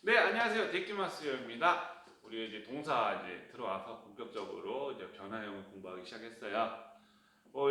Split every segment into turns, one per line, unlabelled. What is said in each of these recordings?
네, 안녕하세요. 데키마스요입니다. 우리 이제 동사 이제 들어와서 본격적으로 이제 변화형을 공부하기 시작했어요.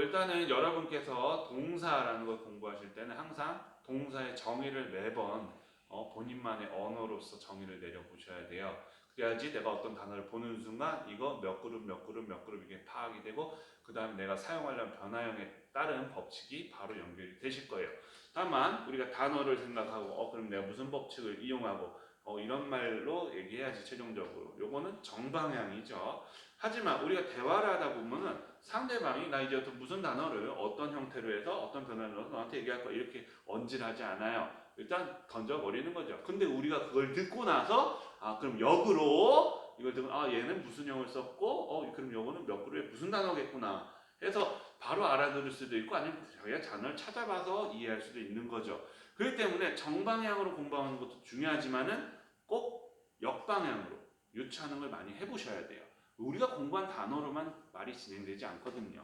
일단은 여러분께서 동사라는 걸 공부하실 때는 항상 동사의 정의를 매번 본인만의 언어로서 정의를 내려보셔야 돼요. 그래야지 내가 어떤 단어를 보는 순간 이거 몇 그룹 몇 그룹 몇 그룹 이게 파악이 되고 그 다음에 내가 사용하려는 변화형에 따른 법칙이 바로 연결이 되실 거예요. 다만 우리가 단어를 생각하고 그럼 내가 무슨 법칙을 이용하고 이런 말로 얘기해야지 최종적으로 요거는 정방향이죠. 하지만 우리가 대화를 하다 보면은 상대방이 나 이제 무슨 단어를 어떤 형태로 해서 어떤 변화로 너한테 얘기할 거야 이렇게 언질하지 않아요. 일단 던져버리는 거죠. 근데 우리가 그걸 듣고 나서 그럼 역으로 이걸 듣고 얘는 무슨 형을 썼고 그럼 요거는 몇 그루에 무슨 단어겠구나 해서 바로 알아들을 수도 있고 아니면 저희가 단어를 찾아봐서 이해할 수도 있는 거죠. 그렇기 때문에 정방향으로 공부하는 것도 중요하지만은 꼭 역방향으로 유추하는 걸 많이 해보셔야 돼요. 우리가 공부한 단어로만 말이 진행되지 않거든요.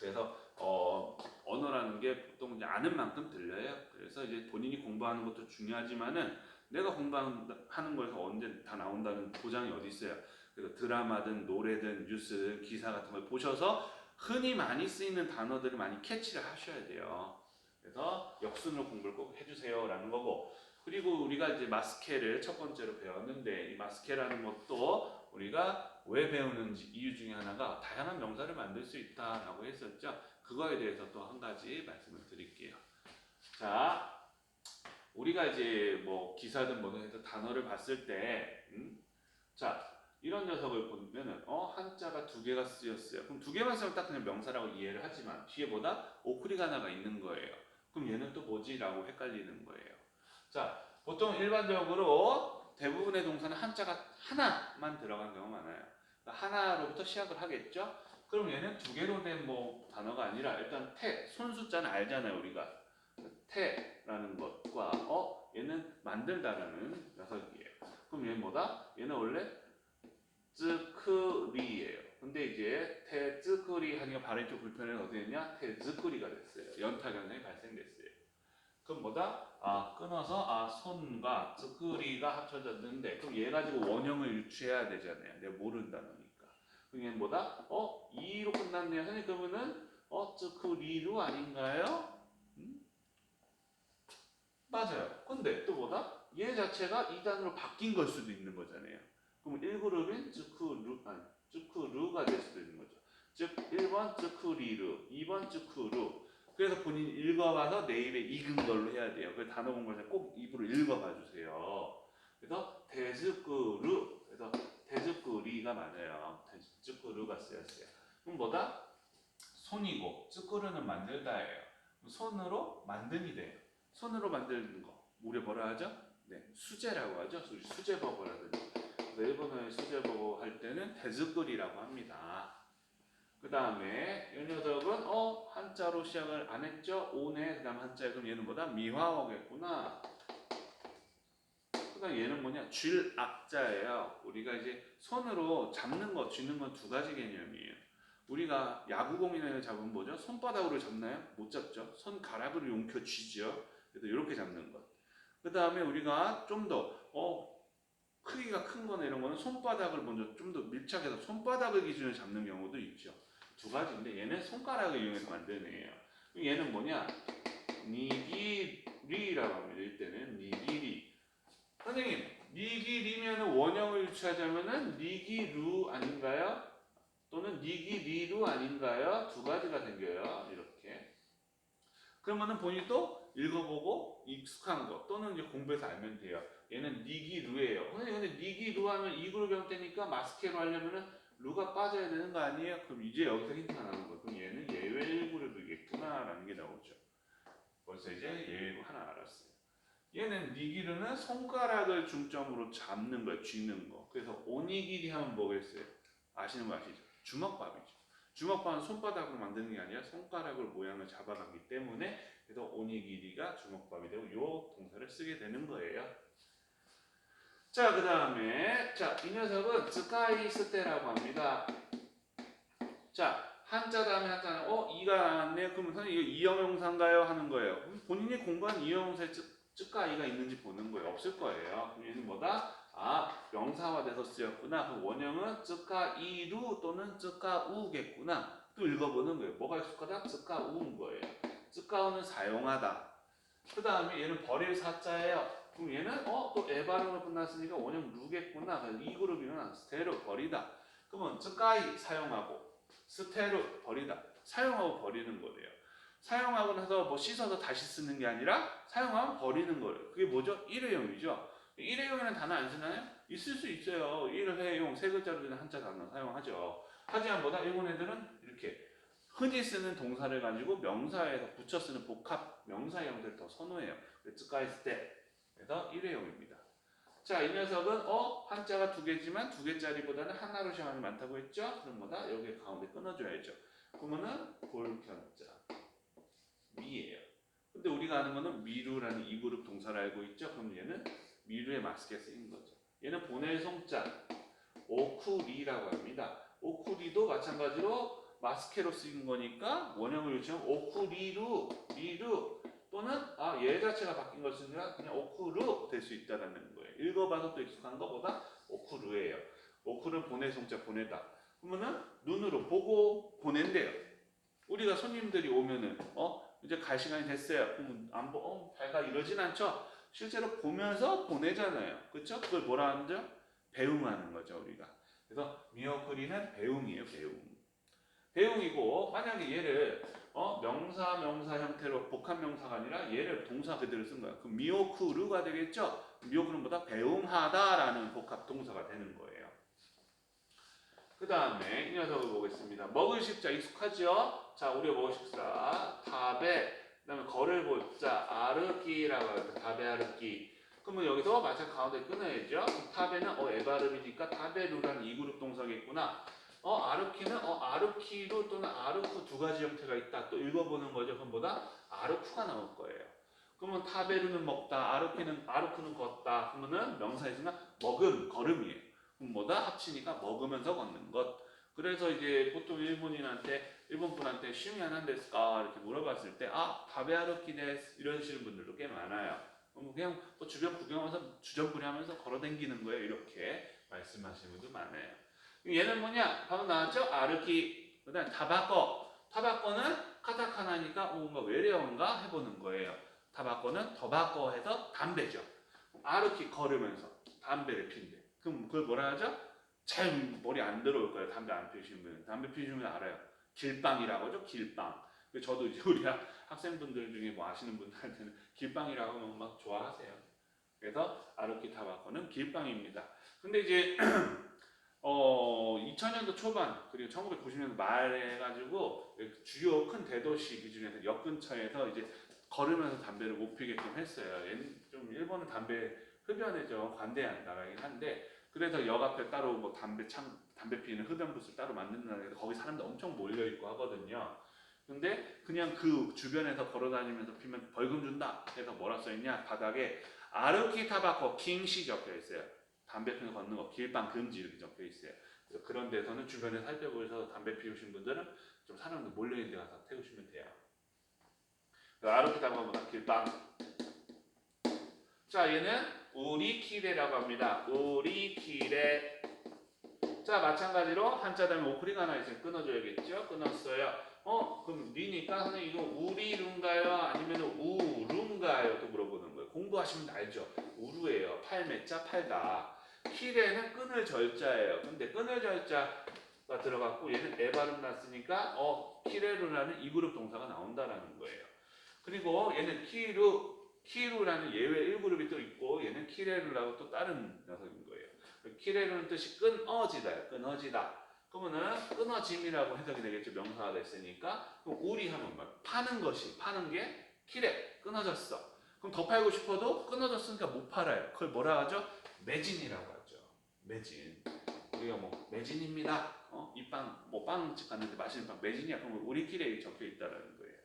그래서 언어라는 게 보통 이제 아는 만큼 들려요. 그래서 이제 본인이 공부하는 것도 중요하지만은 내가 공부하는 거에서 언제 다 나온다는 보장이 어디 있어요. 그래서 드라마든 노래든 뉴스든 기사 같은 걸 보셔서 흔히 많이 쓰이는 단어들을 많이 캐치를 하셔야 돼요. 그래서 역순으로 공부를 꼭 해주세요라는 거고, 그리고 우리가 이제 마스케를 첫 번째로 배웠는데 이 마스케라는 것도 우리가 왜 배우는지 이유 중에 하나가 다양한 명사를 만들 수 있다라고 했었죠. 그거에 대해서 또 한 가지 말씀을 드릴게요. 자, 우리가 이제 뭐 기사든 뭐든 해서 단어를 봤을 때, 자 이런 녀석을 보면은 한자가 두 개가 쓰였어요. 그럼 두 개만 쓰면 딱 그냥 명사라고 이해를 하지만 뒤에 보다 오크리가나가 있는 거예요. 그럼 얘는 또 뭐지라고 헷갈리는 거예요. 자, 보통 일반적으로 대부분의 동사는 한자가 하나만 들어간 경우가 많아요. 그러니까 하나로부터 시작을 하겠죠. 그럼 얘는 두 개로 된 뭐 단어가 아니라 일단 태, 손숫자는 알잖아요 우리가. 태라는 것과 얘는 만들다라는 녀석이에요. 그럼 얘는 뭐다? 얘는 원래 쯔크리예요. 근데 이제 태쯔크리 하니까 발음이 좀 불편해서 어떻게 됐냐? 태즈크리가 됐어요. 연타 현상이 발생됐어요. 그럼 뭐다? 끊어서 손과 쯔크리가 합쳐졌는데 그럼 얘 가지고 원형을 유추해야 되잖아요. 내가 모르는 단어니까. 그럼 얘는 뭐다? 이로 끝났네요. 선생님 그러면은 쯔크리루 아닌가요? 맞아요. 근데 또 뭐다? 얘 자체가 이 단어로 바뀐 걸 수도 있는 거잖아요. 그럼 1그룹인 쯔크루가 될 수도 있는 거죠. 즉 1번 쯔크리루, 2번 쯔크루. 그래서 본인이 읽어봐서 내 입에 익은 걸로 해야 돼요. 그 단어 공부할 때 꼭 입으로 읽어봐 주세요. 그래서 대즈크루, 그래서 대즈크리가 맞아요. 대즈크루가 쓰였어요. 그럼 뭐다? 손이고 쯔크루는 만들다예요. 손으로 만듦이 돼요. 손으로 만드는 거. 우리 뭐라 하죠? 네, 수제라고 하죠. 수제버거라든지. 그래서 일본어의 수제버거 할 때는 대즈거리라고 합니다. 그 다음에 이 녀석은 한자로 시작을 안 했죠? 오네. 그 다음 한자 그럼 얘는 뭐다? 미화어겠구나. 그 다음 얘는 뭐냐? 쥘악자예요. 우리가 이제 손으로 잡는 거, 쥐는 건 두 가지 개념이에요. 우리가 야구공이나 잡으면 뭐죠? 손바닥으로 잡나요? 못 잡죠. 손가락으로 용켜 쥐죠. 그래서 이렇게 잡는 것. 그 다음에 우리가 좀 더 크기가 큰 거나 이런 거는 손바닥을 먼저 좀 더 밀착해서 손바닥을 기준으로 잡는 경우도 있죠. 두 가지인데 얘는 손가락을 이용해서 만드는 애예요. 얘는 뭐냐? 니기리라고 합니다. 이때는 니기리. 선생님, 니기리면 원형을 유추하자면은 니기루 아닌가요? 또는 니기리루 아닌가요? 두 가지가 생겨요. 이렇게. 그러면은 본인이 또 읽어보고 익숙한 거 또는 이제 공부해서 알면 돼요. 얘는 니기루예요. 근데 니기루 하면 이 그룹 형태니까 마스케로 하려면은 루가 빠져야 되는 거 아니에요? 그럼 이제 여기서 힌트가 나는 거예요. 그럼 얘는 예외 그룹이겠구나라는 게 나오죠. 벌써 이제 예외로 하나 알았어요. 얘는 니기루는 손가락을 중점으로 잡는 거예요. 쥐는 거. 그래서 오니기리 하면 뭐겠어요? 아시는 거 아시죠? 주먹밥이죠. 주먹밥은 손바닥으로 만드는 게 아니라 손가락을 모양을 잡아가기 때문에 그래서 오니기리가 주먹밥이 되고 요 동사를 쓰게 되는 거예요. 자, 그 다음에 이 녀석은 스카이스테라고 합니다. 자, 한자 다음에 한자는 이가 나왔네. 그러면 선생님 이거 이형용사인가요? 하는 거예요. 본인이 공부한 이형용사의 쯔까이가 있는지 보는 거예요. 없을 거예요. 그럼 얘는 뭐다? 아, 명사화돼서 쓰였구나. 그럼 원형은 쯔까이루 또는 쯔까우겠구나. 또 읽어보는 거예요. 뭐가 익숙하다? 쯔까우인 거예요. 쯔까우는 사용하다. 그 다음에 얘는 버릴 사자예요. 그럼 얘는 또 에바르로 끝났으니까 원형 루겠구나. 그래서 이 그룹이면 스테로 버리다. 그러면 쯔까이 사용하고 스테로 버리다. 사용하고 버리는 거래요. 사용하고 나서 뭐 씻어서 다시 쓰는 게 아니라 사용하면 버리는 거예요. 그게 뭐죠? 일회용이죠. 일회용이라는 단어 안 쓰나요? 있을 수 있어요. 일회용 세 글자로 되는 한자 단어 사용하죠. 하지만 뭐다? 일본 애들은 이렇게 흔히 쓰는 동사를 가지고 명사에서 붙여 쓰는 복합 명사 형태를 더 선호해요. 쯔까이스 때. 그래서 일회용입니다. 자, 이 녀석은 한자가 두 개지만 두 개짜리보다는 하나로 시험이 많다고 했죠? 그럼 뭐다? 여기 가운데 끊어줘야죠. 그러면은 볼편자 미예요. 근데 우리가 아는 거는 미루라는 이 그룹 동사를 알고 있죠? 그럼 얘는 미루에 맞게 쓰인 거죠. 얘는 보낼 송자 오쿠리라고 합니다. 오쿠리도 마찬가지로 마스케로 쓰인 거니까 원형을 유치하면 오쿠리루, 리루 또는 얘 자체가 바뀐 것이 아니라 그냥 오쿠루 될 수 있다는 거예요. 읽어봐서 또 익숙한 것보다 오쿠루예요. 오쿠는 보낼 송자 보내다. 그러면은 눈으로 보고 보낸대요. 우리가 손님들이 오면은 이제 갈 시간이 됐어요. 그럼 안 배가 이러진 않죠. 실제로 보면서 보내잖아요. 그렇죠? 그걸 뭐라 하죠? 배웅하는 거죠, 우리가. 그래서 미어크리는 배웅이에요, 배웅. 배웅이고 만약에 얘를 명사 형태로 복합 명사가 아니라 얘를 동사 그대로 쓴 거야. 그럼 미오쿠르가 되겠죠? 미오쿠르는 보다 배웅하다라는 복합 동사가 되는 거예요. 그 다음에 이 녀석을 보겠습니다. 먹을 십자 익숙하죠? 자, 우리가 먹을 십자 타베, 그 다음에 걸을 보자 아르기라고 해요. 타베 아르기. 그러면 여기서 마찬가지 가운데 끊어야죠. 타베는 에바르비니까 타베루라는 이 그룹 동사겠구나. 아르키는 아르키루 또는 아르쿠 두 가지 형태가 있다. 또 읽어보는 거죠. 그럼 뭐다? 아르쿠가 나올 거예요. 그러면 타베루는 먹다, 아르쿠는 걷다. 그러면은 명사에서는 먹음, 걸음이에요. 그럼 뭐다? 합치니까 먹으면서 걷는 것. 그래서 이제 보통 일본 분한테 쉬미안 한데스까 이렇게 물어봤을 때 타베아르키 데스 이러시는 분들도 꽤 많아요. 그냥 뭐 주변 구경하면서 주전부리하면서 걸어다니는 거예요. 이렇게 말씀하시는 분도 많아요. 얘는 뭐냐? 방금 나왔죠? 아르키. 그 다음 타바코는 카타카나니까 뭔가 외래어인가 해보는 거예요. 타바코는 더바코 해서 담배죠. 아르키 걸으면서 담배를 피는데. 그럼 그걸 뭐라 하죠? 잘 머리 안 들어올 거예요. 담배 안 피우시는 분. 담배 피우시는 분 알아요. 길빵이라고 하죠. 길빵. 저도 이제 우리 학생분들 중에 뭐 아시는 분들한테는 길빵이라고 하면 막 좋아하세요. 그래서 아르키 타바코는 길빵입니다. 근데 이제 2000년도 초반 그리고 1990년도 말에 해가지고 주요 큰 대도시 기준에서 역 근처에서 이제 걸으면서 담배를 못 피게끔 했어요. 좀 일본은 담배 흡연에 좀 관대한 나라이긴 한데 그래서 역 앞에 따로 뭐 담배 피우는 흡연 부스를 따로 만든다는 거기 사람들 엄청 몰려 있고 하거든요. 근데 그냥 그 주변에서 걸어다니면서 피면 벌금 준다 해서 뭐라 써있냐 바닥에 아르키 타바코 킹시 적혀 있어요. 담배 피는 걷는 거 길빵 금지 이렇게 적혀 있어요. 그래서 그런 데서는 주변에 살펴보셔서 담배 피우신 분들은 좀 사람들 몰려있는 데 가서 태우시면 돼요. 아르키 타바코보다 길빵. 자, 얘는 우리키레라고 합니다. 우리키레. 자, 마찬가지로 한자 다음에 오크리가 하나 있으면 끊어줘야겠죠? 끊었어요. 그럼 니니까 선생님 이거 우리룬가요? 아니면 우룬가요? 또 물어보는 거예요. 공부하시면 알죠? 우루예요. 팔매자 팔다. 키레는 끊을 절자예요. 근데 끊을 절자가 들어갔고 얘는 에바름 났으니까 키레루라는 이 그룹 동사가 나온다라는 거예요. 그리고 얘는 키루라는 예외 1그룹이 또 있고 얘는 키레루라고 또 다른 녀석인 거예요. 키레루는 뜻이 끊어지다요. 끊어지다. 그러면은 끊어짐이라고 해석이 되겠죠. 명사가 됐으니까. 그럼 우리 하면 뭐 파는 게 키레 끊어졌어. 그럼 더 팔고 싶어도 끊어졌으니까 못 팔아요. 그걸 뭐라 하죠? 매진이라고 하죠. 매진. 우리가 뭐 매진입니다. 이 빵집 갔는데 맛있는 빵 매진이야. 그럼 우리 키레에 적혀 있다라는 거예요.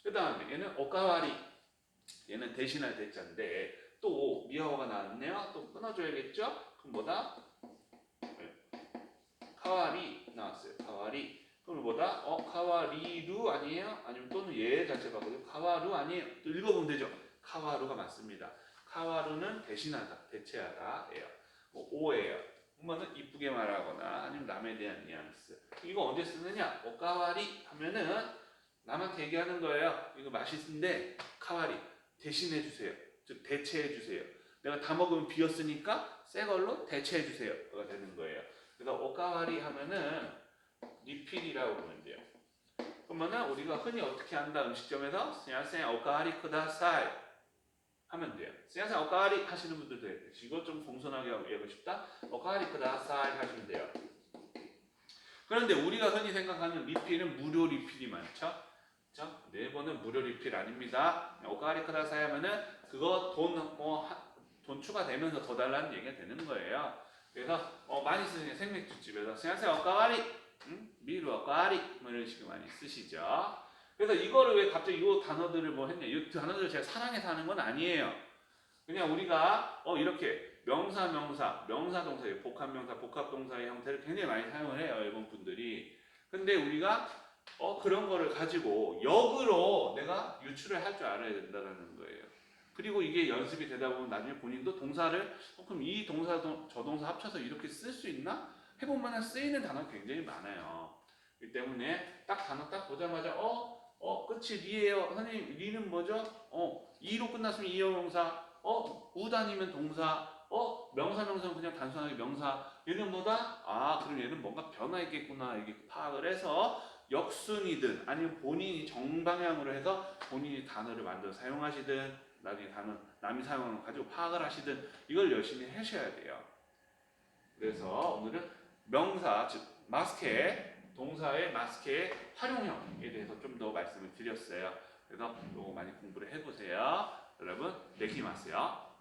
그 다음에 얘는 오카와리. 얘는 대신할 대자인데 또 미화어가 나왔네요. 또 끊어줘야겠죠? 그럼 뭐다? 카와리 나왔어요. 카와리. 그럼 뭐다? 카와리루 아니에요? 아니면 또는 얘 자체 바꿔도 카와루 아니에요? 또 읽어보면 되죠. 카와루가 맞습니다. 카와루는 대신하다, 대체하다예요. 뭐 오예요. 그러면은 이쁘게 말하거나 아니면 남에 대한 뉘앙스. 이거 언제 쓰느냐? 오카와리 하면은 남한테 얘기하는 거예요. 이거 맛있는데 카와리 대신해 주세요. 즉 대체해 주세요. 내가 다 먹으면 비었으니까 새 걸로 대체해 주세요가 되는 거예요. 그래서 오카와리 하면은 리필이라고 보면 돼요. 그러면은 우리가 흔히 어떻게 한다? 음식점에서 스냐생 오카와리 쿠다사이 하면 돼요. 스냐생 오카와리 하시는 분들도 있어요. 이거 좀 공손하게 하고 싶다? 오카와리 쿠다사이 하시면 돼요. 그런데 우리가 흔히 생각하는 리필은 무료 리필이 많죠? 그렇죠? 네 번은 무료 리필 아닙니다. 오카와리 쿠다사이 하면은 그거 돈 추가되면서 더 달라는 얘기가 되는 거예요. 그래서 많이 쓰는 생맥주집에서 스냐생 오카와리 미루 오카와리 뭐 이런 식으로 많이 쓰시죠. 그래서 이거를 왜 갑자기 이 단어들을 뭐 했냐? 이 단어들을 제가 사랑해서 하는 건 아니에요. 그냥 우리가 이렇게 명사, 동사, 복합명사, 복합동사의 형태를 굉장히 많이 사용을 해요. 일본 분들이. 근데 우리가 그런 거를 가지고 역으로 내가 유출을 할 줄 알아야 된다는 거예요. 그리고 이게 연습이 되다 보면 나중에 본인도 동사를 그럼 이 동사, 저 동사 합쳐서 이렇게 쓸 수 있나? 해보면 쓰이는 단어가 굉장히 많아요. 그렇기 때문에 딱 단어 딱 보자마자 끝이 리예요. 선생님 리는 뭐죠? 이로 끝났으면 이형용사. 우단이면 동사. 명사는 그냥 단순하게 명사. 얘는 뭐다? 그럼 얘는 뭔가 변화 있겠구나. 이게 파악을 해서 역순이든 아니면 본인이 정방향으로 해서 본인이 단어를 만들어 사용하시든 나중에 단어 남이 사용하는 거 가지고 파악을 하시든 이걸 열심히 하셔야 돼요. 그래서 오늘은 명사, 즉 마스케, 동사의 마스케의 활용형에 대해서 좀 더 말씀을 드렸어요. 그래서 이거 많이 공부를 해보세요. 여러분, 내키마세요.